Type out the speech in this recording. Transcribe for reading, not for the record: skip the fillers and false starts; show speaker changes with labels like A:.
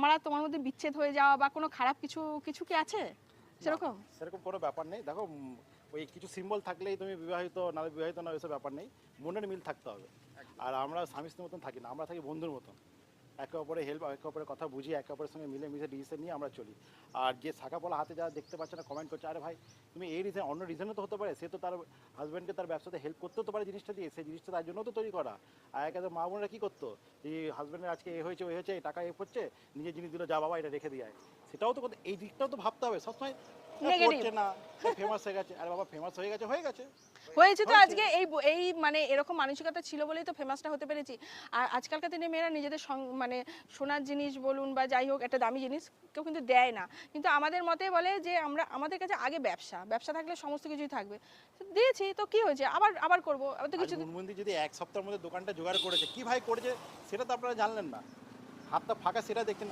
A: আমার আর তোমার মধ্যে বিচ্ছেদ হয়ে যাওয়া বা কোনো খারাপ কিছু কিছু কি আছে সেরকম?
B: সেরকম কোনো ব্যাপার নেই। দেখো ওই কিছু সিম্বল থাকলেই তুমি বিবাহিত না বিবাহিত না ওইসব ব্যাপার নেই, মনের মিল থাকতে হবে। আর আমরা স্বামী স্ত্রীর মতন থাকি না, আমরা থাকি বন্ধুর মতন, একে অপরে হেল্প, একে অপরের কথা বুঝি, একে অপরের সঙ্গে মিলে মিশে ডিসিশন নিয়ে আমরা চলি। আর যে শাখা পলা হাতে যারা দেখতে পাচ্ছে না কমেন্ট করছে, আরে ভাই তুমি এই রিজন, অন্য রিজনও তো হতে পারে, সে তো তার হাজব্যান্ডকে তার ব্যবসাতে হেল্প করতেও তো পারে জিনিসটা দিয়ে, সেই জিনিসটা তার জন্য তো তৈরি করা। আর একে মা বোনেরা কী করতো, যে হাজব্যান্ডের আজকে এ হয়েছে ওই হয়েছে, এই টাকা এ করছে, নিজের জিনিস দিল, যা বাবা এটা রেখে দিয়ে আয়, সেটাও তো এই দিকটাও তো ভাবতে হবে সবসময়। করছে না, ফেমাস হয়ে গেছে, আরে বাবা ফেমাস হয়ে গেছে হয়ে গেছে
A: হয়েছে তো আজকে এই এই মানে এরকম মানসিকতা ছিল বলেই তো ফেমাসটা হতে পেরেছি। আর আজকালকার দিনে মেয়েরা নিজেদের মানে সোনার জিনিস বলুন বা যাই হোক একটা দামি জিনিস কেউ কিন্তু দেয় না, কিন্তু আমাদের মতে বলে যে আমরা আমাদের কাছে আগে ব্যবসা, ব্যবসা থাকলে সমস্ত কিছুই থাকবে। তো দিয়েছি তো কি হয়েছে, আবার আবার করবো, আবার তো কিছু।
B: গুনগুন্দি যদি এক সপ্তাহের মধ্যে দোকানটা জোগাড় করেছে, কি ভাই করেছে সেটা তো আপনারা জানলেন না, হাতটা ফাঁকা সেটা দেখছেন।